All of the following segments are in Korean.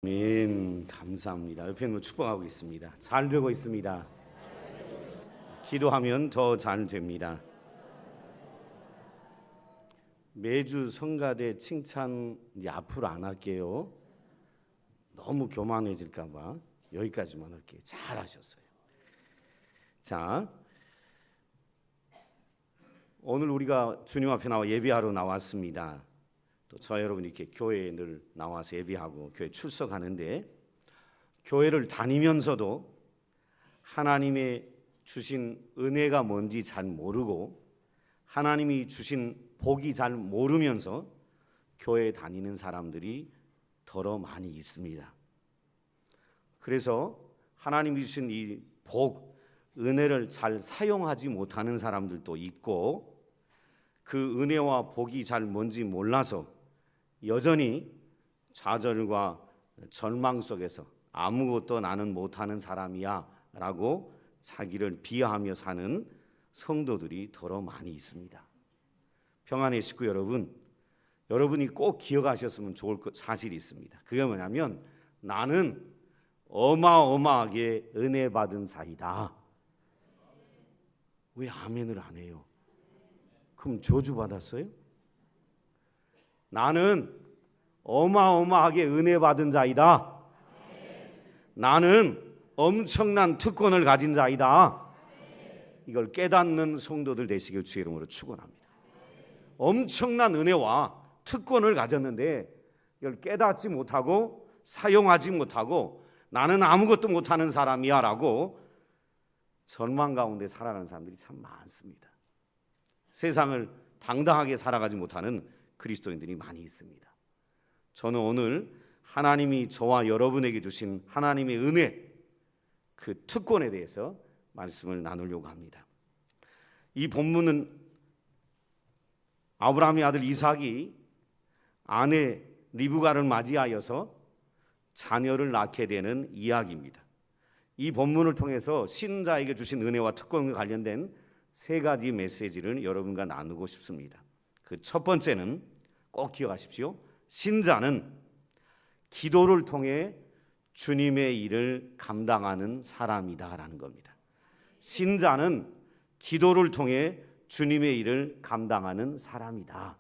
아멘. 감사합니다. 옆에 있는 축복하고 있습니다. 잘 되고 있습니다. 기도하면 더 잘 됩니다. 매주 성가대 칭찬 이제 앞으로 안 할게요. 너무 교만해질까 봐 여기까지만 할게요. 잘하셨어요. 자, 오늘 우리가 주님 앞에 나와 예배하러 나왔습니다. 또 저 여러분이 이렇게 교회에 늘 나와서 예배하고 교회 출석하는데, 교회를 다니면서도 하나님의 주신 은혜가 뭔지 잘 모르고 하나님이 주신 복이 잘 모르면서 교회에 다니는 사람들이 더러 많이 있습니다. 그래서 하나님이 주신 이 복, 은혜를 잘 사용하지 못하는 사람들도 있고, 그 은혜와 복이 잘 뭔지 몰라서 여전히 좌절과 절망 속에서 아무것도 나는 못하는 사람이야 라고 자기를 비하하며 사는 성도들이 더러 많이 있습니다. 평안의 식구 여러분, 여러분이 꼭 기억하셨으면 좋을 사실이 있습니다. 그게 뭐냐면, 나는 어마어마하게 은혜 받은 자이다. 왜 아멘을 안 해요? 그럼 저주 받았어요? 나는 어마어마하게 은혜 받은 자이다. 나는 엄청난 특권을 가진 자이다. 이걸 깨닫는 성도들 되시길 주의 이름으로 축원합니다. 엄청난 은혜와 특권을 가졌는데 이걸 깨닫지 못하고 사용하지 못하고 나는 아무것도 못하는 사람이야 라고 절망 가운데 살아가는 사람들이 참 많습니다. 세상을 당당하게 살아가지 못하는 그리스도인들이 많이 있습니다. 저는 오늘 하나님이 저와 여러분에게 주신 하나님의 은혜, 그 특권에 대해서 말씀을 나누려고 합니다. 이 본문은 아브라함의 아들 이삭이 아내 리브가를 맞이하여서 자녀를 낳게 되는 이야기입니다. 이 본문을 통해서 신자에게 주신 은혜와 특권과 관련된 세 가지 메시지를 여러분과 나누고 싶습니다. 그 첫 번째는 꼭 기억하십시오. 신자는 기도를 통해 주님의 일을 감당하는 사람이다라는 겁니다. 신자는 기도를 통해 주님의 일을 감당하는 사람이다.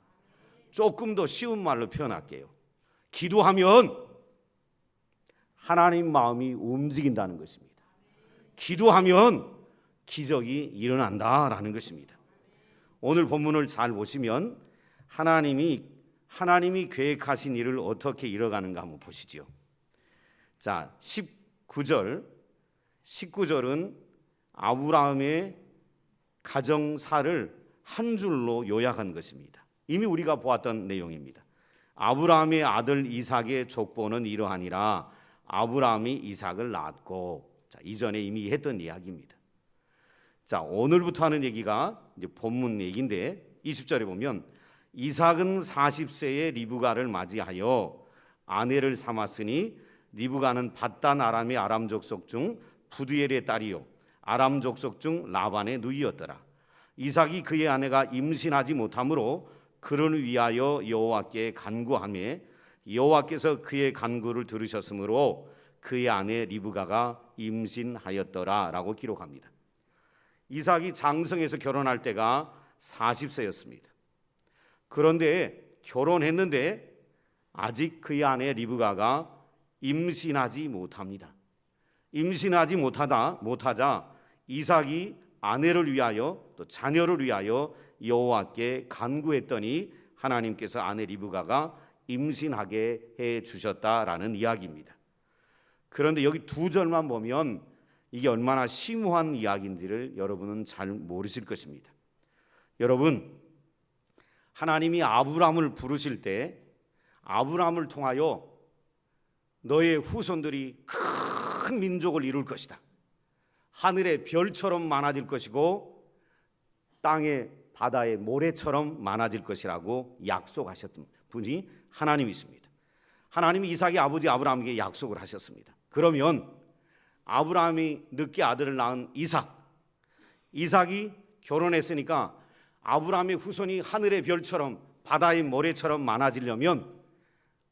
조금 더 쉬운 말로 표현할게요. 기도하면 하나님 마음이 움직인다는 것입니다. 기도하면 기적이 일어난다라는 것입니다. 오늘 본문을 잘 보시면 하나님이 계획하신 일을 어떻게 이뤄가는가 한번 보시죠. 자, 19절은 아브라함의 가정사를 한 줄로 요약한 것입니다. 이미 우리가 보았던 내용입니다. 아브라함의 아들 이삭의 족보는 이러하니라. 아브라함이 이삭을 낳았고, 자, 이전에 이미 했던 이야기입니다. 자, 오늘부터 하는 얘기가 이제 본문 얘기인데 20절에 보면 이삭은 40세에 리브가를 맞이하여 아내를 삼았으니 리브가는 밧단 아람의 아람 족속 중 부두엘의 딸이요 아람 족속 중 라반의 누이였더라. 이삭이 그의 아내가 임신하지 못하므로 그를 위하여 여호와께 간구하며 여호와께서 그의 간구를 들으셨으므로 그의 아내 리브가가 임신하였더라 라고 기록합니다. 이삭이 장성해서 결혼할 때가 40세였습니다. 그런데 결혼했는데 아직 그의 아내 리브가가 임신하지 못합니다. 임신하지 못하자 이삭이 아내를 위하여 또 자녀를 위하여 여호와께 간구했더니 하나님께서 아내 리브가가 임신하게 해 주셨다라는 이야기입니다. 그런데 여기 두 절만 보면 이게 얼마나 심오한 이야기인지를 여러분은 잘 모르실 것입니다. 여러분, 하나님이 아브라함을 부르실 때 아브라함을 통하여 너의 후손들이 큰 민족을 이룰 것이다. 하늘의 별처럼 많아질 것이고 땅의 바다의 모래처럼 많아질 것이라고 약속하셨던 분이 하나님이십니다. 하나님이 이삭의 아버지 아브라함에게 약속을 하셨습니다. 그러면 아브라함이 늦게 아들을 낳은 이삭이 결혼했으니까 아브라함의 후손이 하늘의 별처럼 바다의 모래처럼 많아지려면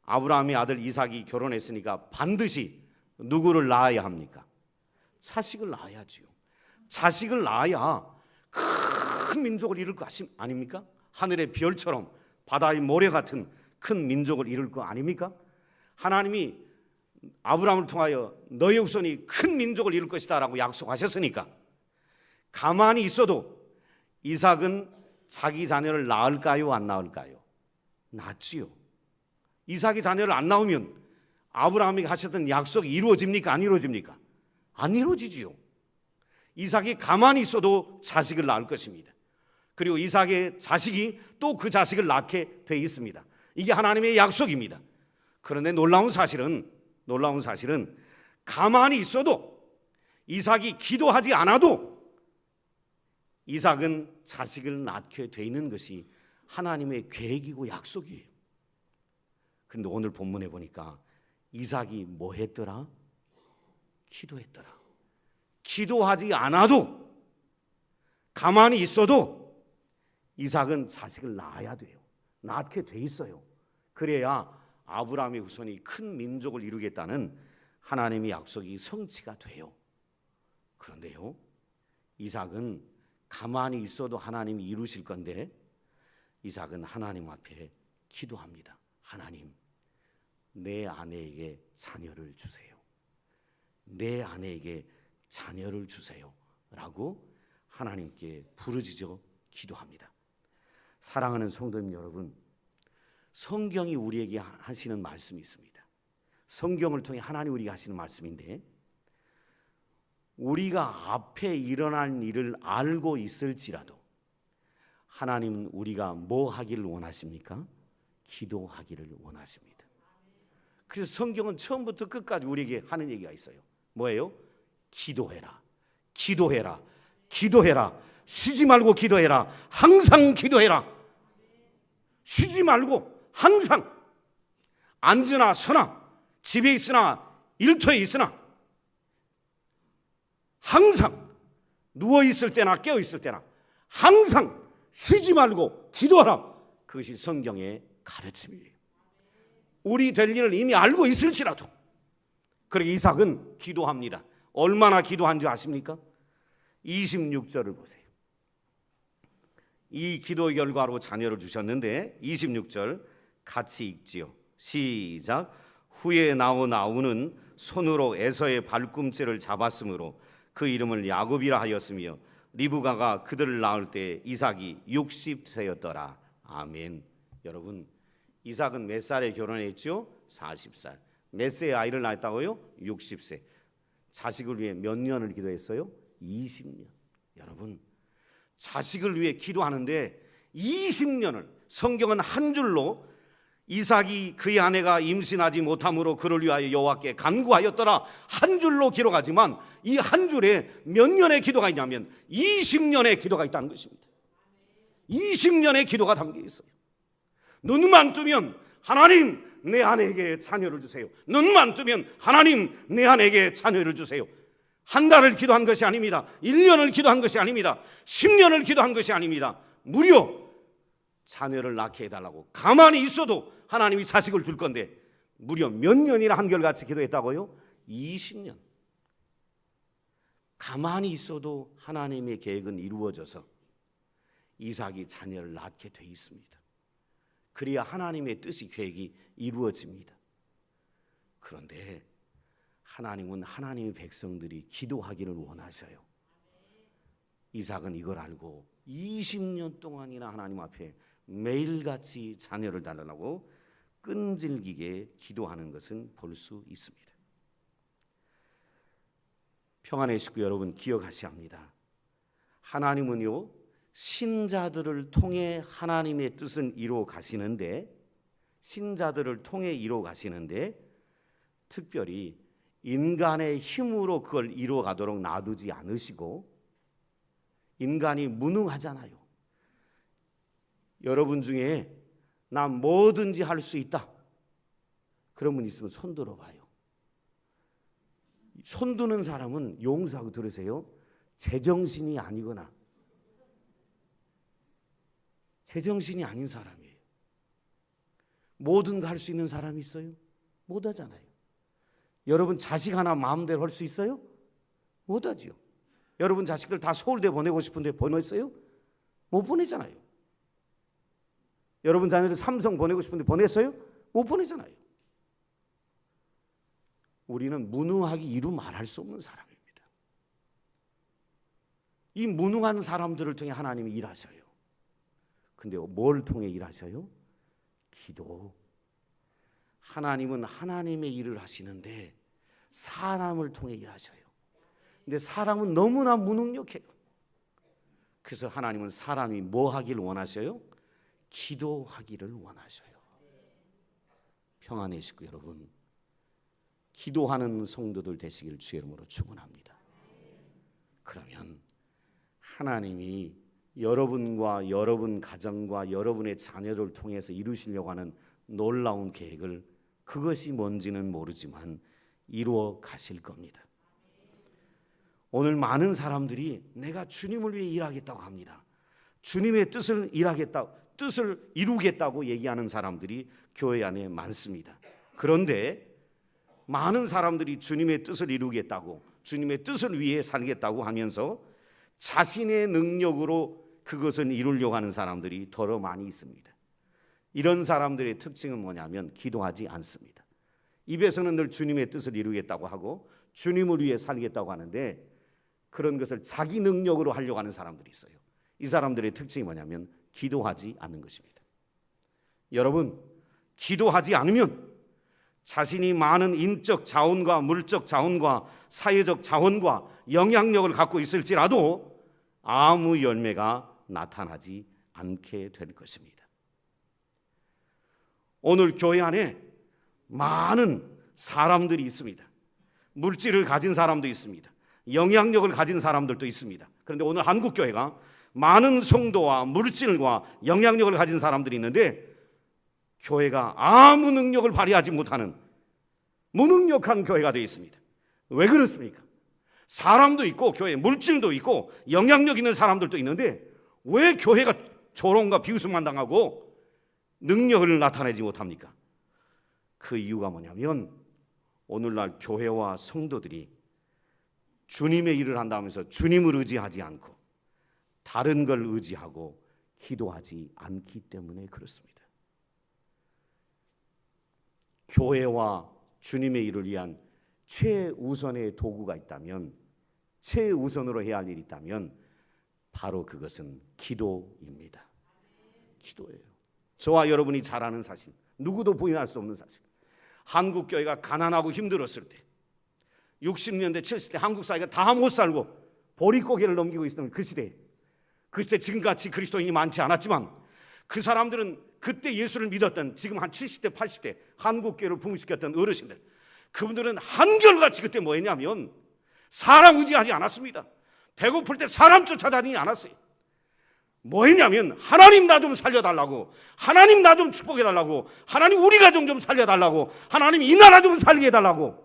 아브라함의 아들 이삭이 결혼했으니까 반드시 누구를 낳아야 합니까? 자식을 낳아야지요. 자식을 낳아야 큰 민족을 이룰 거 아닙니까? 하늘의 별처럼 바다의 모래 같은 큰 민족을 이룰 거 아닙니까? 하나님이 아브라함을 통하여 너의 후손이 큰 민족을 이룰 것이다 라고 약속하셨으니까 가만히 있어도 이삭은 자기 자녀를 낳을까요? 안 낳을까요? 낳지요. 이삭이 자녀를 안 낳으면 아브라함이 하셨던 약속이 이루어집니까? 안 이루어집니까? 안 이루어지지요. 이삭이 가만히 있어도 자식을 낳을 것입니다. 그리고 이삭의 자식이 또 그 자식을 낳게 돼 있습니다. 이게 하나님의 약속입니다. 그런데 놀라운 사실은 가만히 있어도 이삭이 기도하지 않아도 이삭은 자식을 낳게 돼 있는 것이 하나님의 계획이고 약속이에요. 그런데 오늘 본문에 보니까 이삭이 뭐 했더라? 기도했더라. 기도하지 않아도 가만히 있어도 이삭은 자식을 낳아야 돼요. 낳게 돼 있어요. 그래야 아브라함의 후손이 큰 민족을 이루겠다는 하나님의 약속이 성취가 돼요. 그런데요, 이삭은 가만히 있어도 하나님이 이루실 건데 이삭은 하나님 앞에 기도합니다. 하나님, 내 아내에게 자녀를 주세요. 내 아내에게 자녀를 주세요 라고 하나님께 부르짖어 기도합니다. 사랑하는 성도님 여러분, 성경이 우리에게 하시는 말씀이 있습니다. 성경을 통해 하나님 우리에게 하시는 말씀인데, 우리가 앞에 일어날 일을 알고 있을지라도 하나님은 우리가 뭐 하기를 원하십니까? 기도하기를 원하십니다. 그래서 성경은 처음부터 끝까지 우리에게 하는 얘기가 있어요. 뭐예요? 기도해라, 기도해라, 기도해라. 쉬지 말고 기도해라. 항상 기도해라. 쉬지 말고 항상, 앉으나 서나 집에 있으나 일터에 있으나 항상, 누워 있을 때나 깨어 있을 때나 항상 쉬지 말고 기도하라. 그것이 성경의 가르침이에요. 우리 될 일을 이미 알고 있을지라도. 그러게 이삭은 기도합니다. 얼마나 기도한 줄 아십니까? 26절을 보세요. 이 기도의 결과로 자녀를 주셨는데 26절 같이 읽지요. 시작. 후에 나온 아우는 손으로 에서의 발꿈치를 잡았으므로 그 이름을 야곱이라 하였으며 리브가가 그들을 낳을 때 이삭이 60세였더라. 아멘. 여러분, 이삭은 몇 살에 결혼했죠? 40살. 몇 세에 아이를 낳았다고요? 60세. 자식을 위해 몇 년을 기도했어요? 20년. 여러분, 자식을 위해 기도하는데 20년을, 성경은 한 줄로 이삭이 그의 아내가 임신하지 못함으로 그를 위하여 여호와께 간구하였더라 한 줄로 기록하지만 이 한 줄에 몇 년의 기도가 있냐면 20년의 기도가 있다는 것입니다. 20년의 기도가 담겨 있어요. 눈만 뜨면 하나님, 내 아내에게 자녀를 주세요. 눈만 뜨면 하나님, 내 아내에게 자녀를 주세요. 한 달을 기도한 것이 아닙니다. 1년을 기도한 것이 아닙니다. 10년을 기도한 것이 아닙니다. 무려 자녀를 낳게 해달라고 가만히 있어도 하나님이 자식을 줄 건데 무려 몇 년이나 한결같이 기도했다고요? 20년. 가만히 있어도 하나님의 계획은 이루어져서 이삭이 자녀를 낳게 돼 있습니다. 그래야 하나님의 뜻이, 계획이 이루어집니다. 그런데 하나님은 하나님의 백성들이 기도하기를 원하셔요. 이삭은 이걸 알고 20년 동안이나 하나님 앞에 매일같이 자녀를 달라고 끈질기게 기도하는 것은 볼 수 있습니다. 평안의 식구 여러분, 기억하셔야 합니다. 하나님은요, 신자들을 통해 하나님의 뜻은 이루어 가시는데, 신자들을 통해 이루어 가시는데 특별히 인간의 힘으로 그걸 이루어 가도록 놔두지 않으시고, 인간이 무능하잖아요. 여러분 중에 나 뭐든지 할 수 있다, 그런 분 있으면 손 들어봐요. 손 드는 사람은 용서하고 들으세요. 제정신이 아니거나 제정신이 아닌 사람이에요. 뭐든 할 수 있는 사람이 있어요? 못 하잖아요. 여러분 자식 하나 마음대로 할 수 있어요? 못 하지요. 여러분 자식들 다 서울대 보내고 싶은데 보냈어요? 못 보내잖아요. 여러분 자녀들 삼성 보내고 싶은데 보냈어요? 못 보내잖아요. 우리는 무능하기 이루 말할 수 없는 사람입니다. 이 무능한 사람들을 통해 하나님이 일하셔요. 근데 뭘 통해 일하셔요? 기도. 하나님은 하나님의 일을 하시는데 사람을 통해 일하셔요. 근데 사람은 너무나 무능력해요. 그래서 하나님은 사람이 뭐 하기를 원하셔요? 기도하기를 원하셔요. 평안의 식구 여러분, 기도하는 성도들 되시길 주의 이름으로 축원합니다. 그러면 하나님이 여러분과 여러분 가정과 여러분의 자녀를 통해서 이루시려고 하는 놀라운 계획을, 그것이 뭔지는 모르지만 이루어 가실 겁니다. 오늘 많은 사람들이 내가 주님을 위해 일하겠다고 합니다. 주님의 뜻을 이루겠다고 얘기하는 사람들이 교회 안에 많습니다. 그런데 많은 사람들이 주님의 뜻을 이루겠다고, 주님의 뜻을 위해 살겠다고 하면서 자신의 능력으로 그것을 이루려고 하는 사람들이 더러 많이 있습니다. 이런 사람들의 특징은 뭐냐면 기도하지 않습니다. 입에서는 늘 주님의 뜻을 이루겠다고 하고 주님을 위해 살겠다고 하는데 그런 것을 자기 능력으로 하려고 하는 사람들이 있어요. 이 사람들의 특징이 뭐냐면 기도하지 않는 것입니다. 여러분, 기도하지 않으면 자신이 많은 인적 자원과 물적 자원과 사회적 자원과 영향력을 갖고 있을지라도 아무 열매가 나타나지 않게 될 것입니다. 오늘 교회 안에 많은 사람들이 있습니다. 물질을 가진 사람도 있습니다. 영향력을 가진 사람들도 있습니다. 그런데 오늘 한국교회가 많은 성도와 물질과 영향력을 가진 사람들이 있는데 교회가 아무 능력을 발휘하지 못하는 무능력한 교회가 되어 있습니다. 왜 그렇습니까? 사람도 있고 교회에 물질도 있고 영향력 있는 사람들도 있는데 왜 교회가 조롱과 비웃음만 당하고 능력을 나타내지 못합니까? 그 이유가 뭐냐면 오늘날 교회와 성도들이 주님의 일을 한다면서 주님을 의지하지 않고 다른 걸 의지하고 기도하지 않기 때문에 그렇습니다. 교회와 주님의 일을 위한 최우선의 도구가 있다면, 최우선으로 해야 할 일이 있다면 바로 그것은 기도입니다. 기도예요. 저와 여러분이 잘 아는 사실, 누구도 부인할 수 없는 사실, 한국교회가 가난하고 힘들었을 때 60년대 70대 한국 사회가 다 못 살고 보릿고개를 넘기고 있었던 그 시대 지금같이 그리스도인이 많지 않았지만 그 사람들은 그때 예수를 믿었던 지금 한 70대 80대 한국교회를 부흥시켰던 어르신들, 그분들은 한결같이 그때 뭐 했냐면 사람 의지하지 않았습니다. 배고플 때 사람 쫓아다니지 않았어요. 뭐 했냐면 하나님 나 좀 살려달라고, 하나님 나 좀 축복해달라고, 하나님 우리 가정 좀 살려달라고, 하나님 이 나라 좀 살게 해달라고.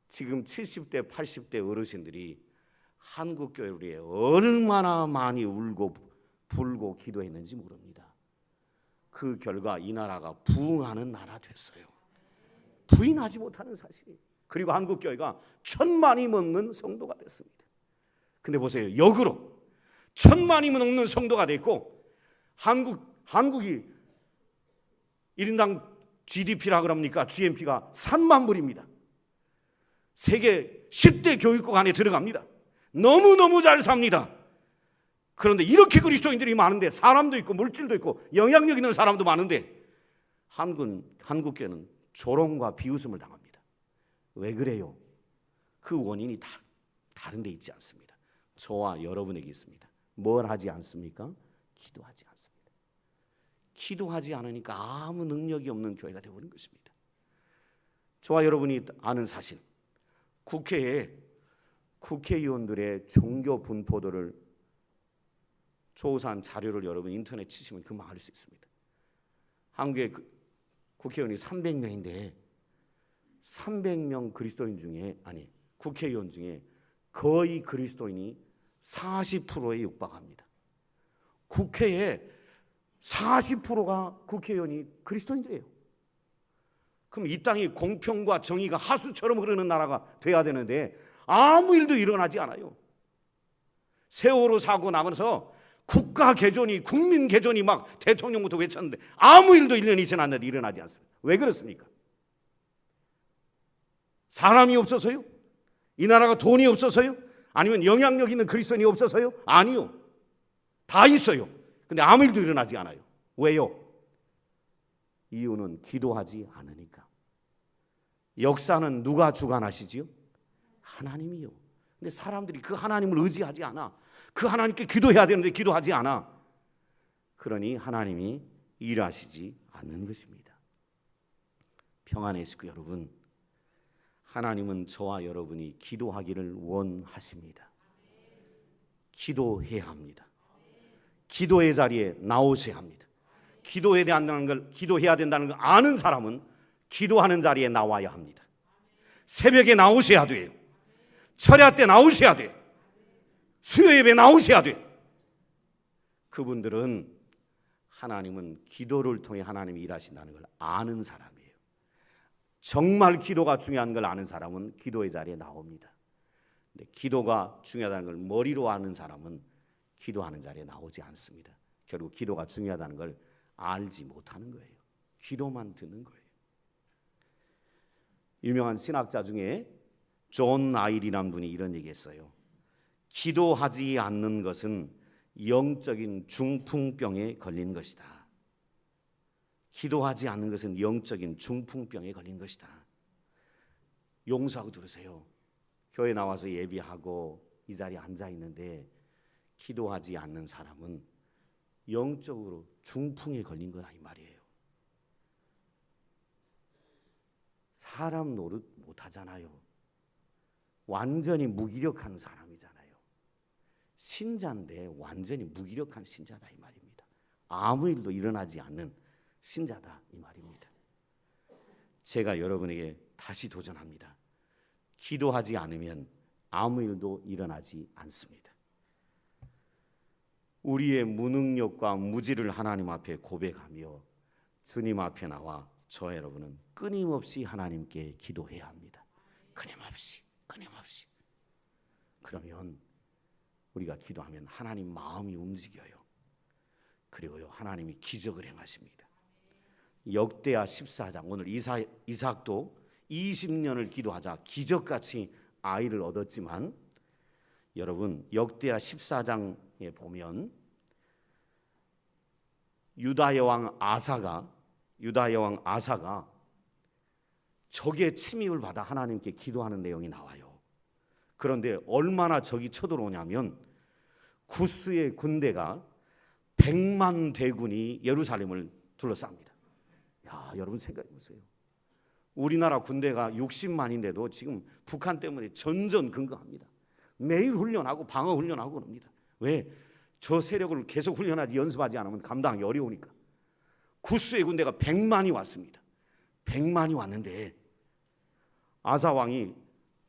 지금 70대 80대 어르신들이 한국교회를 위해 얼마나 많이 울고 불고 기도했는지 모릅니다. 그 결과 이 나라가 부흥하는 나라 됐어요. 부인하지 못하는 사실이. 그리고 한국교회가 1000만이 넘는 성도가 됐습니다. 근데 보세요, 역으로 1000만이 넘는 성도가 됐고 한국이 1인당 GDP라 그럽니까? GNP가 3만 불입니다. 세계 10대 교육국 안에 들어갑니다. 너무너무 잘 삽니다. 그런데 이렇게 그리스도인들이 많은데, 사람도 있고 물질도 있고 영향력 있는 사람도 많은데 한국교회는 조롱과 비웃음을 당합니다. 왜 그래요? 그 원인이 다 다른 데 있지 않습니다. 저와 여러분에게 있습니다. 뭘 하지 않습니까? 기도하지 않습니다. 기도하지 않으니까 아무 능력이 없는 교회가 되어버린 것입니다. 저와 여러분이 아는 사실, 국회에 국회의원들의 종교 분포도를 조사한 자료를 여러분 인터넷 치시면 금방 알 수 있습니다. 한국의 국회의원이 300명인데 300명 그리스도인 중에, 국회의원 중에 거의 그리스도인이 40%에 육박합니다. 국회에 40%가 국회의원이 그리스도인들이에요. 그럼 이 땅이 공평과 정의가 하수처럼 흐르는 나라가 돼야 되는데 아무 일도 일어나지 않아요. 세월호 사고 나면서 국가 개존이, 국민 개존이 막 대통령부터 외쳤는데 아무 일도 1년이 지났는데 일어나지 않습니다. 왜 그렇습니까? 사람이 없어서요? 이 나라가 돈이 없어서요? 아니면 영향력 있는 그리스도인이 없어서요? 아니요. 다 있어요. 근데 아무 일도 일어나지 않아요. 왜요? 이유는 기도하지 않으니까. 역사는 누가 주관하시지요? 하나님이요. 근데 사람들이 그 하나님을 의지하지 않아. 그 하나님께 기도해야 되는데 기도하지 않아. 그러니 하나님이 일하시지 않는 것입니다. 평안의 식구 여러분, 하나님은 저와 여러분이 기도하기를 원하십니다. 기도해야 합니다. 기도의 자리에 나오셔야 합니다. 기도해야 된다는 걸 아는 사람은 기도하는 자리에 나와야 합니다. 새벽에 나오셔야 돼요. 철야 때 나오셔야 돼요. 수요 예배 나오셔야 돼요. 그분들은 하나님은 기도를 통해 하나님이 일하신다는 걸 아는 사람이에요. 정말 기도가 중요한 걸 아는 사람은 기도의 자리에 나옵니다. 근데 기도가 중요하다는 걸 머리로 아는 사람은 기도하는 자리에 나오지 않습니다. 결국 기도가 중요하다는 걸 알지 못하는 거예요. 귀로만 듣는 거예요. 유명한 신학자 중에 존 아일이라는 분이 이런 얘기했어요. 기도하지 않는 것은 영적인 중풍병에 걸린 것이다. 기도하지 않는 것은 영적인 중풍병에 걸린 것이다. 용서하고 들으세요. 교회 나와서 예비하고 이 자리에 앉아 있는데 기도하지 않는 사람은 영적으로 중풍에 걸린 거다 이 말이에요. 사람 노릇 못하잖아요. 완전히 무기력한 사람이잖아요. 신자인데 완전히 무기력한 신자다 이 말입니다. 아무 일도 일어나지 않는 신자다 이 말입니다. 제가 여러분에게 다시 도전합니다. 기도하지 않으면 아무 일도 일어나지 않습니다. 우리의 무능력과 무지를 하나님 앞에 고백하며 주님 앞에 나와 저 여러분은 끊임없이 하나님께 기도해야 합니다. 끊임없이. 그러면 우리가 기도하면 하나님 마음이 움직여요. 그리고요 하나님이 기적을 행하십니다. 역대하 14장 오늘 이삭도 20년을 기도하자 기적같이 아이를 얻었지만 여러분 역대하 14장에 보면 유다의 왕 아사가 적의 침입을 받아 하나님께 기도하는 내용이 나와요. 그런데 얼마나 적이 쳐들어오냐면 구스의 군대가 100만 대군이 예루살렘을 둘러쌉니다. 야, 여러분 생각해 보세요. 우리나라 군대가 60만인데도 지금 북한 때문에 전전긍긍합니다. 매일 훈련하고 방어 훈련하고 그럽니다. 왜? 저 세력을 계속 훈련하지 연습하지 않으면 감당하기 어려우니까. 구스의 군대가 100만이 왔습니다. 100만이 왔는데 아사 왕이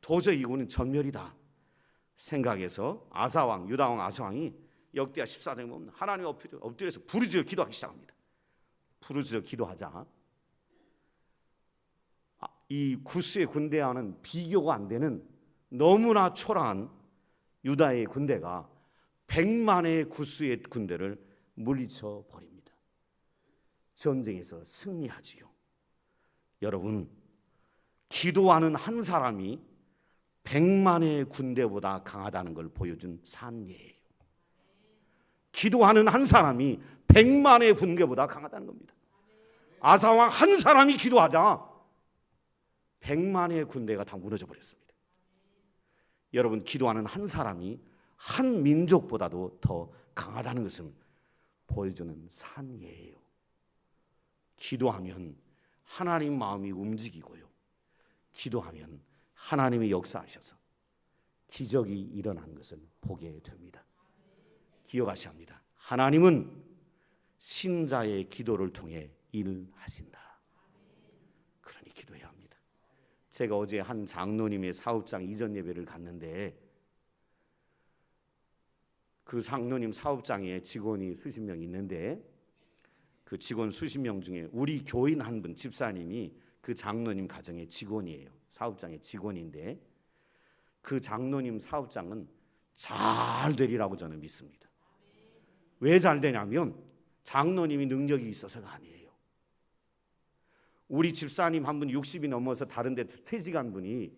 도저히 이거는 전멸이다 생각해서 유다 왕 아사 왕이 역대하 14장에 보면 하나님 엎드려서 부르짖어 기도하기 시작합니다. 부르짖어 기도하자 이 구스의 군대와는 비교가 안 되는 너무나 초라한 유다의 군대가 100만의 구스의 군대를 물리쳐 버립니다. 전쟁에서 승리하지요. 여러분, 기도하는 한 사람이 100만의 군대보다 강하다는 걸 보여준 산예예요. 기도하는 한 사람이 100만의 군대보다 강하다는 겁니다. 아사왕 한 사람이 기도하자 100만의 군대가 다 무너져 버렸습니다. 여러분, 기도하는 한 사람이 한 민족보다도 더 강하다는 것을 보여주는 산예예요. 기도하면 하나님 마음이 움직이고요. 기도하면 하나님이 역사하셔서 기적이 일어난 것을 보게 됩니다. 기억하셔야 합니다. 하나님은 신자의 기도를 통해 일하신다. 그러니 기도해야 합니다. 제가 어제 한 장로님의 사업장 이전 예배를 갔는데 그 장로님 사업장에 직원이 수십 명 있는데 그 직원 수십 명 중에 우리 교인 한 분, 집사님이 그 장로님 가정의 직원이에요. 사업장의 직원인데 그 장로님 사업장은 잘 되리라고 저는 믿습니다. 왜 잘 되냐면 장로님이 능력이 있어서가 아니에요. 우리 집사님 한 분 60이 넘어서 다른 데 퇴직한 분이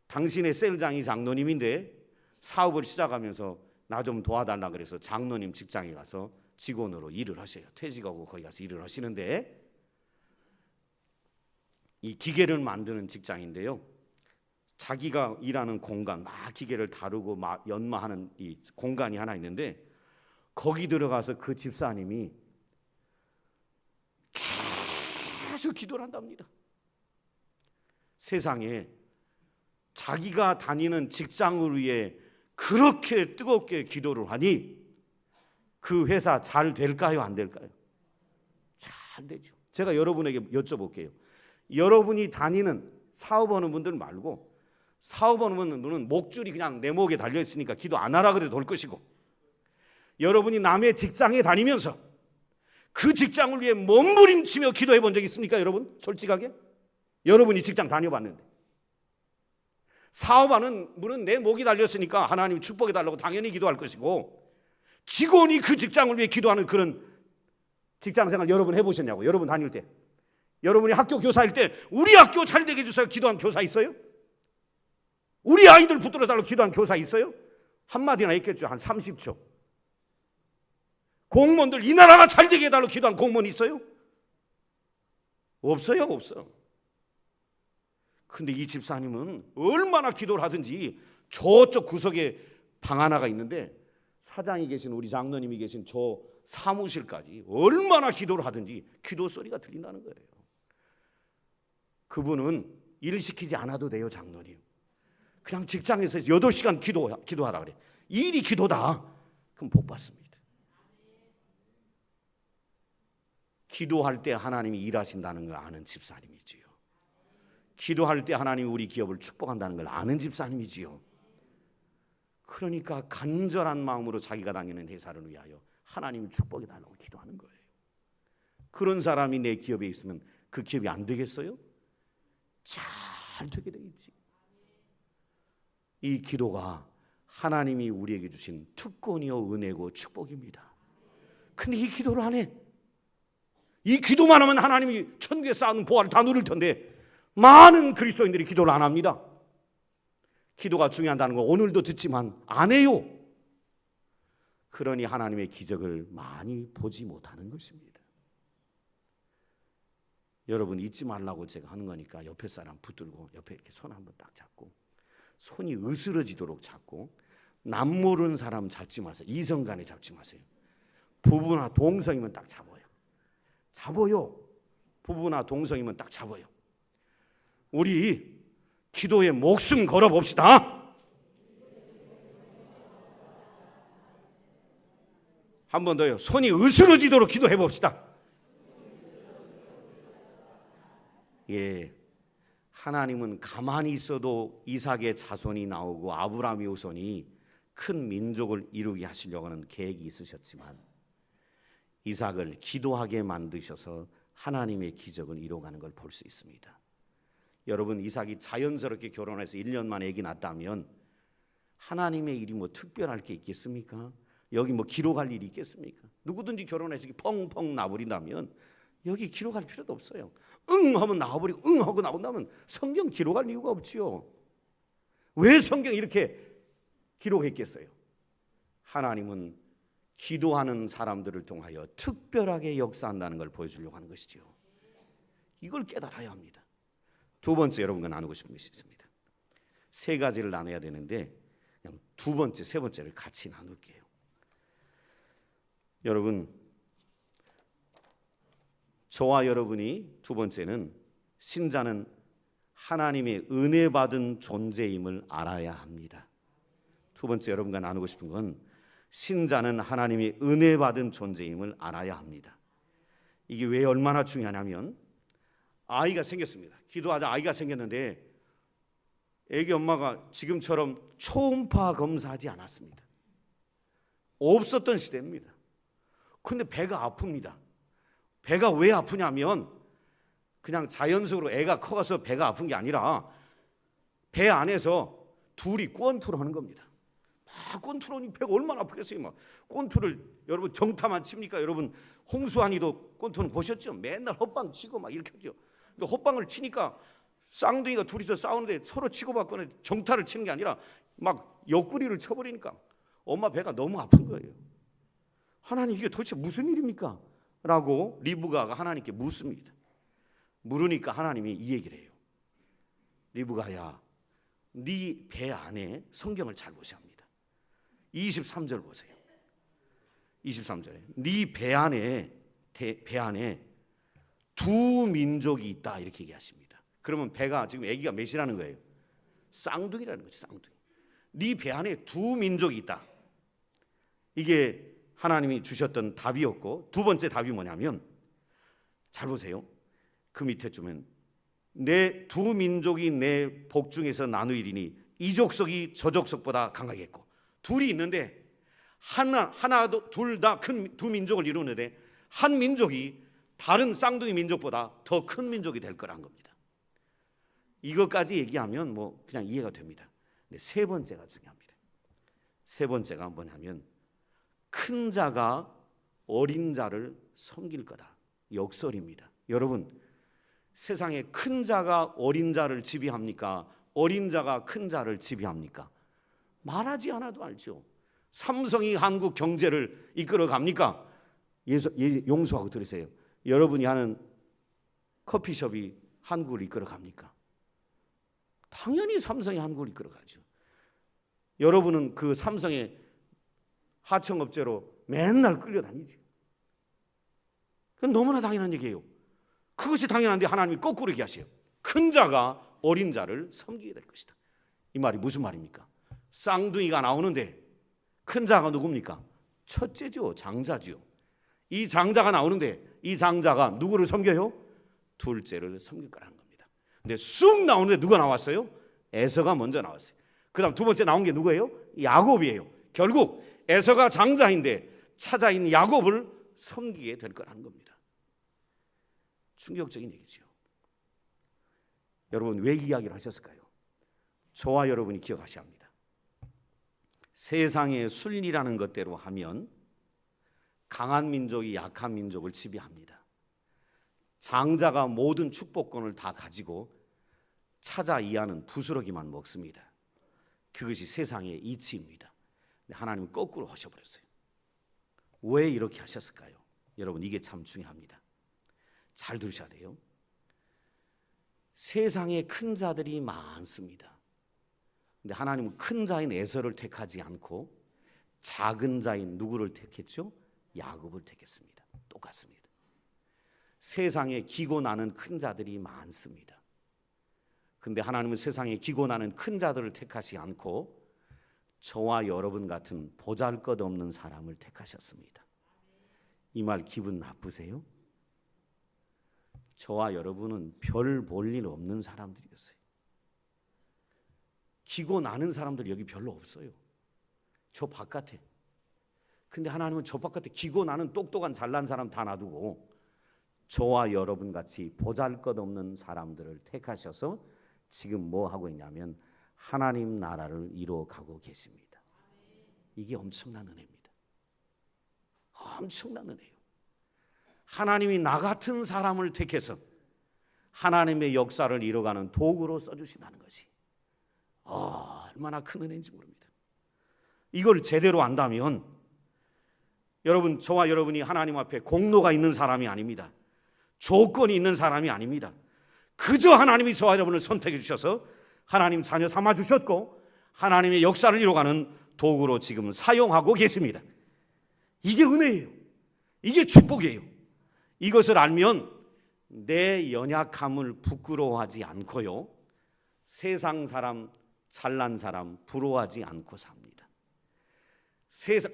당신의 셀장이 장로님인데 사업을 시작하면서 나 좀 도와달라 그래서 장로님 직장에 가서 직원으로 일을 하셔요. 퇴직하고 거기 가서 일을 하시는데 이 기계를 만드는 직장인데요. 자기가 일하는 공간, 막 기계를 다루고 막 연마하는 이 공간이 하나 있는데 거기 들어가서 그 집사님이 계속 기도를 한답니다. 세상에 자기가 다니는 직장을 위해 그렇게 뜨겁게 기도를 하니 그 회사 잘 될까요? 안 될까요? 잘 되죠. 제가 여러분에게 여쭤볼게요. 여러분이 다니는 사업하는 분들 말고 사업하는 분은 목줄이 그냥 내 목에 달려 있으니까 기도 안 하라 그래도 될 것이고, 여러분이 남의 직장에 다니면서 그 직장을 위해 몸부림치며 기도해 본 적 있습니까? 여러분 솔직하게 여러분이 직장 다녀봤는데 사업하는 분은 내 목이 달렸으니까 하나님 축복해 달라고 당연히 기도할 것이고, 직원이 그 직장을 위해 기도하는 그런 직장생활 여러분 해보셨냐고. 여러분 다닐 때 여러분이 학교 교사일 때 우리 학교 잘 되게 해주세요 기도한 교사 있어요? 우리 아이들 붙들어 달라고 기도한 교사 있어요? 한마디나 있겠죠. 한 30초. 공무원들 이 나라가 잘 되게 해달라고 기도한 공무원 있어요? 없어요. 없어. 근데 이 집사님은 얼마나 기도를 하든지 저쪽 구석에 방 하나가 있는데 사장이 계신 우리 장로님이 계신 저 사무실까지 얼마나 기도를 하든지 기도 소리가 들린다는 거예요. 그분은 일 시키지 않아도 돼요. 장로님 그냥 직장에서 8시간 기도하라 그래. 일이 기도다. 그럼 복 받습니다. 기도할 때 하나님이 일하신다는 걸 아는 집사님이지요. 기도할 때 하나님이 우리 기업을 축복한다는 걸 아는 집사님이지요. 그러니까 간절한 마음으로 자기가 다니는 회사를 위하여 하나님이 축복해 달라고 기도하는 거예요. 그런 사람이 내 기업에 있으면 그 기업이 안 되겠어요? 잘 되게 되겠지. 이 기도가 하나님이 우리에게 주신 특권이요 은혜고 축복입니다. 근데 이 기도를 안 해. 이 기도만 하면 하나님이 천국에 쌓은 보화를 다 누릴 텐데 많은 그리스도인들이 기도를 안 합니다. 기도가 중요하다는 거 오늘도 듣지만 안 해요. 그러니 하나님의 기적을 많이 보지 못하는 것입니다. 여러분 잊지 말라고 제가 하는 거니까 옆에 사람 붙들고 옆에 이렇게 손 한번 딱 잡고 손이 으스러지도록 잡고 남 모르는 사람 잡지 마세요. 이성간에 잡지 마세요. 부부나 동성이면 딱 잡아요. 잡아요. 부부나 동성이면 딱 잡아요. 우리 기도에 목숨 걸어봅시다. 한 번 더요. 손이 으스러지도록 기도해 봅시다. 예, 하나님은 가만히 있어도 이삭의 자손이 나오고 아브라함의 후손이 큰 민족을 이루게 하시려고 하는 계획이 있으셨지만 이삭을 기도하게 만드셔서 하나님의 기적을 이루어가는 걸 볼 수 있습니다. 여러분 이삭이 자연스럽게 결혼해서 1년 만에 아기 낳았다면 하나님의 일이 뭐 특별할 게 있겠습니까? 여기 뭐 기록할 일이 있겠습니까? 누구든지 결혼해서 펑펑 나버린다면 여기 기록할 필요도 없어요. 응 하면 나와버리고 응 하고 나온다면 성경 기록할 이유가 없지요. 왜 성경 이렇게 기록했겠어요? 하나님은 기도하는 사람들을 통하여 특별하게 역사한다는 걸 보여주려고 하는 것이죠. 이걸 깨달아야 합니다. 두 번째 여러분과 나누고 싶은 것이 있습니다. 세 가지를 나눠야 되는데 그냥 두 번째, 세 번째를 같이 나눌게요. 여러분, 저와 여러분이 두 번째는 신자는 하나님의 은혜 받은 존재임을 알아야 합니다. 두 번째 여러분과 나누고 싶은 건 신자는 하나님의 은혜 받은 존재임을 알아야 합니다. 이게 왜 얼마나 중요하냐면 아이가 생겼습니다. 기도하자 아이가 생겼는데 애기 엄마가 지금처럼 초음파 검사하지 않았습니다. 없었던 시대입니다. 근데 배가 아픕니다. 배가 왜 아프냐면 그냥 자연적으로 애가 커서 배가 아픈 게 아니라 배 안에서 둘이 꼰투를 하는 겁니다. 막 꼰투를 하니 배가 얼마나 아프겠어요. 막 꼰투를 여러분 정타만 칩니까? 여러분 홍수환이도 꼰투는 보셨죠? 맨날 헛방 치고 막 이렇게 하죠. 그러니까 헛방을 치니까 쌍둥이가 둘이서 싸우는데 서로 치고받거나 정타를 치는 게 아니라 막 옆구리를 쳐버리니까 엄마 배가 너무 아픈 거예요. 하나님 이게 도대체 무슨 일입니까? 라고 리브가가 하나님께 묻습니다. 물으니까 하나님이 이 얘기를 해요. 리브가야, 네 배 안에 성경을 잘 보셔야 합니다. 23절 보세요. 23절에 네 배 안에 두 민족이 있다 이렇게 얘기하십니다. 그러면 배가 지금 아기가 몇이라는 거예요? 쌍둥이라는 거죠. 쌍둥이. 네 배 안에 두 민족이 있다. 이게 하나님이 주셨던 답이었고, 두 번째 답이 뭐냐면 잘 보세요. 그 밑에 주면 내 두 민족이 내 복중에서 나누이리니 이 족속이 저 족속보다 강하겠고, 둘이 있는데 하나도 둘 다 큰 두 민족을 이루는데 한 민족이 다른 쌍둥이 민족보다 더 큰 민족이 될 거란 겁니다. 이것까지 얘기하면 뭐 그냥 이해가 됩니다. 근데 세 번째가 중요합니다. 세 번째가 뭐냐면 큰 자가 어린 자를 섬길 거다. 역설입니다. 여러분, 세상에 큰 자가 어린 자를 지배합니까? 어린 자가 큰 자를 지배합니까? 말하지 않아도 알죠. 삼성이 한국 경제를 이끌어 갑니까? 용서하고 들으세요. 여러분이 하는 커피숍이 한국을 이끌어 갑니까? 당연히 삼성이 한국을 이끌어 가죠. 여러분은 그 삼성의 하청업체로 맨날 끌려다니지. 그건 너무나 당연한 얘기예요. 그것이 당연한데 하나님이 거꾸로 얘기하세요. 큰 자가 어린 자를 섬기게 될 것이다. 이 말이 무슨 말입니까? 쌍둥이가 나오는데 큰 자가 누굽니까? 첫째죠. 장자죠. 이 장자가 나오는데 이 장자가 누구를 섬겨요? 둘째를 섬길 거라는 겁니다. 근데 쑥 나오는데 누가 나왔어요? 에서가 먼저 나왔어요. 그 다음 두 번째 나온 게 누구예요? 야곱이에요. 결국 에서가 장자인데 차자인 야곱을 섬기게 될 거라는 겁니다. 충격적인 얘기죠. 여러분 왜 이야기를 하셨을까요? 저와 여러분이 기억하셔야 합니다. 세상의 순리라는 것대로 하면 강한 민족이 약한 민족을 지배합니다. 장자가 모든 축복권을 다 가지고 차자 이하는 부스러기만 먹습니다. 그것이 세상의 이치입니다. 하나님은 거꾸로 하셔버렸어요. 왜 이렇게 하셨을까요? 여러분 이게 참 중요합니다. 잘 들으셔야 돼요. 세상에 큰 자들이 많습니다. 근데 하나님은 큰 자인 에서를 택하지 않고 작은 자인 누구를 택했죠? 야곱을 택했습니다. 똑같습니다. 세상에 기고 나는 큰 자들이 많습니다. 근데 하나님은 세상에 기고 나는 큰 자들을 택하지 않고 저와 여러분 같은 보잘것없는 사람을 택하셨습니다. 이 말 기분 나쁘세요? 저와 여러분은 별 볼 일 없는 사람들이었어요. 기고 나는 사람들이 여기 별로 없어요. 저 바깥에. 근데 하나님은 저 바깥에 기고 나는 똑똑한 잘난 사람 다 놔두고 저와 여러분 같이 보잘것없는 사람들을 택하셔서 지금 뭐 하고 있냐면 하나님 나라를 이루어가고 계십니다. 이게 엄청난 은혜입니다. 엄청난 은혜예요. 하나님이 나 같은 사람을 택해서 하나님의 역사를 이뤄가는 도구로 써주신다는 것이 얼마나 큰 은혜인지 모릅니다. 이걸 제대로 안다면 여러분, 저와 여러분이 하나님 앞에 공로가 있는 사람이 아닙니다. 조건이 있는 사람이 아닙니다. 그저 하나님이 저와 여러분을 선택해 주셔서 하나님 자녀 삼아 주셨고 하나님의 역사를 이뤄가는 도구로 지금 사용하고 계십니다. 이게 은혜예요. 이게 축복이에요. 이것을 알면 내 연약함을 부끄러워하지 않고요, 세상 사람, 잘난 사람 부러워하지 않고 삽니다.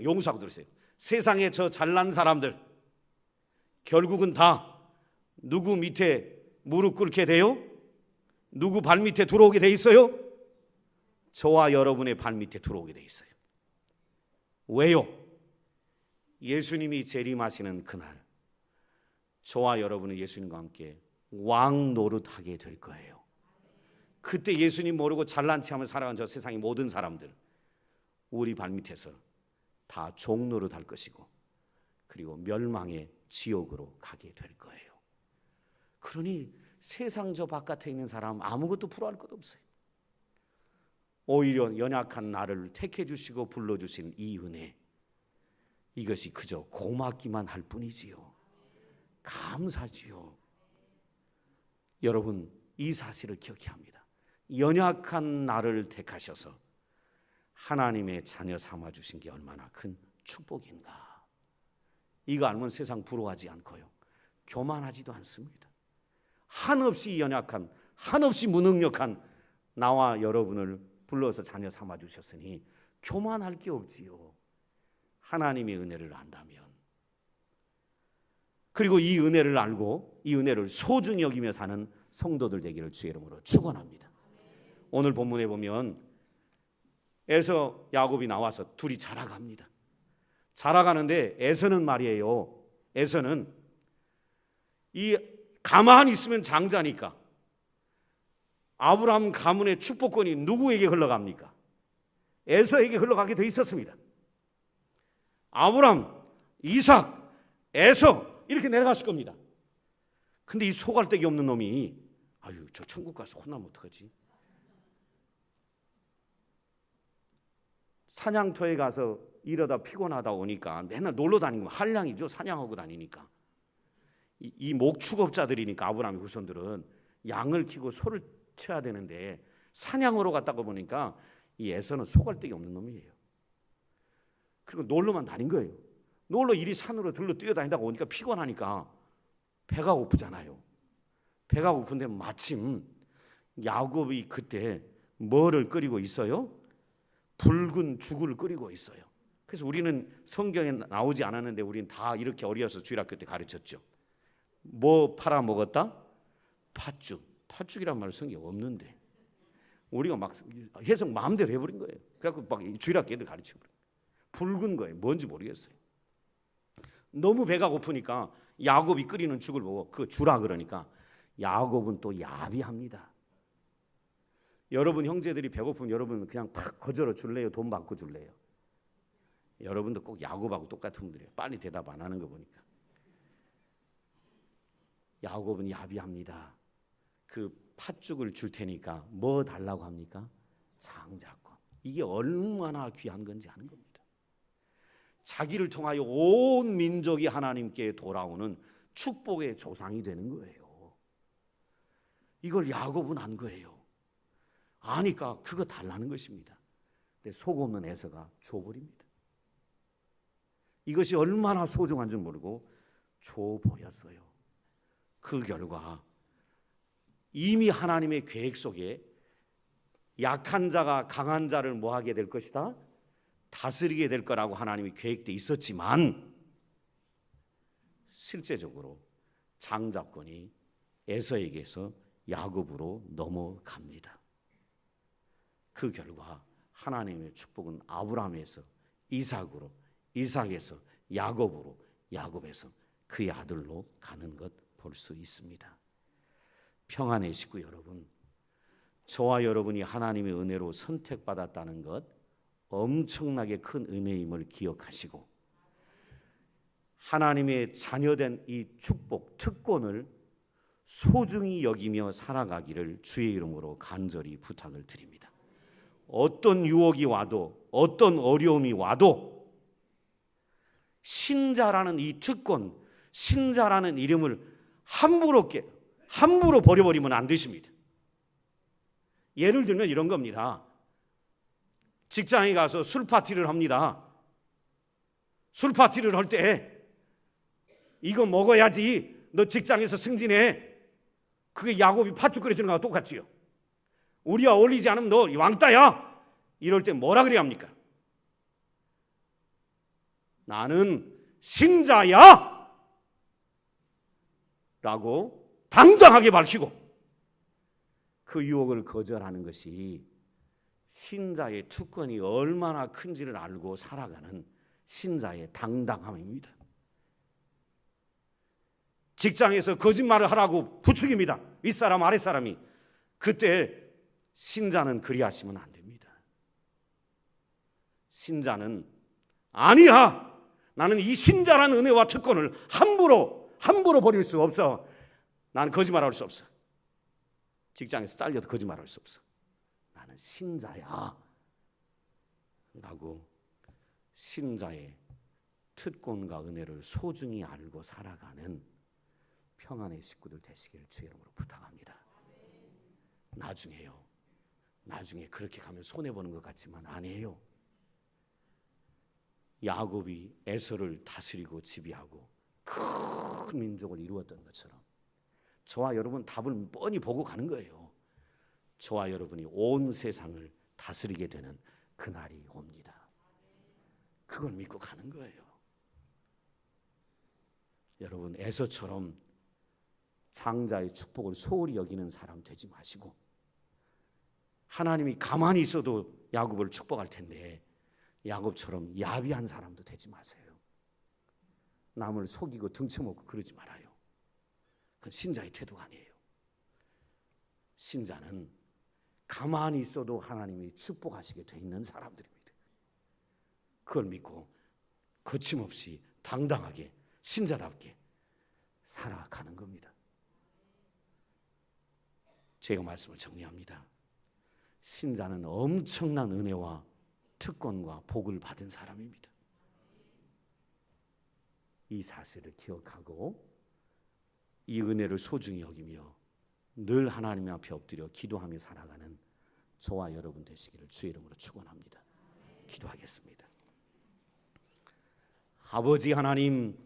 용서하고 들으세요. 세상에 저 잘난 사람들 결국은 다 누구 밑에 무릎 꿇게 돼요? 누구 발 밑에 들어오게 돼 있어요? 저와 여러분의 발 밑에 들어오게 돼 있어요. 왜요? 예수님이 재림하시는 그날, 저와 여러분은 예수님과 함께 왕 노릇하게 될 거예요. 그때 예수님 모르고 잘난 체하며 살아간 저 세상의 모든 사람들, 우리 발밑에서 다 종 노릇할 것이고, 그리고 멸망의 지옥으로 가게 될 거예요. 그러니 세상 저 바깥에 있는 사람 아무것도 부러워할 것 없어요. 오히려 연약한 나를 택해 주시고 불러주신 이 은혜, 이것이 그저 고맙기만 할 뿐이지요. 감사지요. 여러분, 이 사실을 기억해야 합니다. 연약한 나를 택하셔서 하나님의 자녀 삼아주신 게 얼마나 큰 축복인가. 이거 알면 세상 부러워하지 않고요, 교만하지도 않습니다. 한없이 연약한, 한없이 무능력한 나와 여러분을 불러서 자녀 삼아주셨으니 교만할 게 없지요. 하나님의 은혜를 안다면, 그리고 이 은혜를 알고 이 은혜를 소중히 여기며 사는 성도들 되기를 주의 이름으로 축원합니다. 오늘 본문에 보면 에서 야곱이 나와서 둘이 자라갑니다. 자라가는데 에서는 말이에요, 에서는 이 가만히 있으면 장자니까 아브라함 가문의 축복권이 누구에게 흘러갑니까? 에서에게 흘러가게 돼 있었습니다. 아브라함, 이삭, 에서 이렇게 내려갔을 겁니다. 근데 이 소갈데기 없는 놈이 아유, 저 천국 가서 혼나면 어떡하지? 사냥터에 가서 이러다 피곤하다 오니까 맨날 놀러 다니고 한량이죠. 사냥하고 다니니까. 이 목축업자들이니까 아브라함의 후손들은 양을 키고 소를 쳐야 되는데 사냥으로 갔다가 보니까 이 에서는 소갈데기 없는 놈이에요. 그리고 놀러만 다닌 거예요. 놀러 이리 산으로 들러 뛰어다니다가 오니까 피곤하니까 배가 고프잖아요. 배가 고픈데 마침 야곱이 그때 뭐를 끓이고 있어요? 붉은 죽을 끓이고 있어요. 그래서 우리는 성경에 나오지 않았는데 우리는 다 이렇게 어려서 주일학교 때 가르쳤죠. 뭐 팔아 먹었다? 팥죽. 팥죽이란 말 성경에 없는데 우리가 막 해석 마음대로 해버린 거예요. 그래갖고 막 주일학교 애들 가르쳐버린 거예요. 붉은 거예요. 뭔지 모르겠어요. 너무 배가 고프니까 야곱이 끓이는 죽을 보고 그거 주라 그러니까 야곱은 또 야비합니다. 여러분 형제들이 배고프면 여러분 그냥 팍 거저러 줄래요? 돈 받고 줄래요? 여러분도 꼭 야곱하고 똑같은 분들이에요. 빨리 대답 안 하는 거 보니까. 야곱은 야비합니다. 그 팥죽을 줄 테니까 뭐 달라고 합니까? 장자권. 이게 얼마나 귀한 건지 아는 겁니다. 자기를 통하여 온 민족이 하나님께 돌아오는 축복의 조상이 되는 거예요. 이걸 야곱은 안 거예요. 아니까 그거 달라는 것입니다. 근데 속 없는 에서가 줘버립니다. 이것이 얼마나 소중한 줄 모르고 줘버렸어요. 그 결과 이미 하나님의 계획 속에 약한 자가 강한 자를 뭐하게 될 것이다? 다스리게 될 거라고 하나님이 계획돼 있었지만 실제적으로 장자권이 에서에게서 야곱으로 넘어갑니다. 그 결과 하나님의 축복은 아브라함에서 이삭으로, 이삭에서 야곱으로, 야곱에서 그의 아들로 가는 것 볼 수 있습니다. 평안의 식구 여러분, 저와 여러분이 하나님의 은혜로 선택받았다는 것 엄청나게 큰 은혜임을 기억하시고 하나님의 자녀된 이 축복, 특권을 소중히 여기며 살아가기를 주의 이름으로 간절히 부탁을 드립니다. 어떤 유혹이 와도 어떤 어려움이 와도 신자라는 이 특권, 신자라는 이름을 함부로 버려버리면 안 되십니다. 예를 들면 이런 겁니다. 직장에 가서 술 파티를 합니다. 술 파티를 할 때 이거 먹어야지 너 직장에서 승진해. 그게 야곱이 팥죽 끓여주는 거와 똑같지요. 우리와 어울리지 않으면 너 왕따야. 이럴 때 뭐라 그래야 합니까? 나는 신자야 라고 당당하게 밝히고 그 유혹을 거절하는 것이 신자의 특권이 얼마나 큰지를 알고 살아가는 신자의 당당함입니다. 직장에서 거짓말을 하라고 부추깁니다. 윗사람 아랫사람이. 그때 신자는 그리하시면 안 됩니다. 신자는 아니야, 나는 이 신자라는 은혜와 특권을 함부로 버릴 수 없어. 나는 거짓말할 수 없어. 직장에서 잘려도 거짓말할 수 없어. 나는 신자야 라고 신자의 특권과 은혜를 소중히 알고 살아가는 평안의 식구들 되시기를 주의 이름으로 부탁합니다. 나중에 그렇게 가면 손해보는 것 같지만 아니에요. 야곱이 에서를 다스리고 지배하고 큰 민족을 이루었던 것처럼 저와 여러분 답을 뻔히 보고 가는 거예요. 저와 여러분이 온 세상을 다스리게 되는 그날이 옵니다. 그걸 믿고 가는 거예요. 여러분, 에서처럼 장자의 축복을 소홀히 여기는 사람 되지 마시고, 하나님이 가만히 있어도 야곱을 축복할 텐데 야곱처럼 야비한 사람도 되지 마세요. 남을 속이고 등쳐먹고 그러지 말아요. 그건 신자의 태도가 아니에요. 신자는 가만히 있어도 하나님이 축복하시게 돼 있는 사람들입니다. 그걸 믿고 거침없이 당당하게 신자답게 살아가는 겁니다. 제가 말씀을 정리합니다. 신자는 엄청난 은혜와 특권과 복을 받은 사람입니다. 이 사실을 기억하고 이 은혜를 소중히 여기며 늘 하나님 앞에 엎드려 기도하며 살아가는 저와 여러분 되시기를 주의 이름으로 축원합니다. 기도하겠습니다. 아버지 하나님,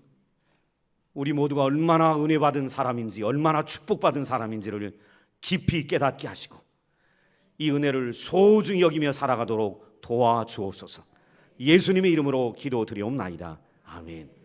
우리 모두가 얼마나 은혜 받은 사람인지, 얼마나 축복받은 사람인지를 깊이 깨닫게 하시고 이 은혜를 소중히 여기며 살아가도록 도와주옵소서. 예수님의 이름으로 기도드리옵나이다. 아멘.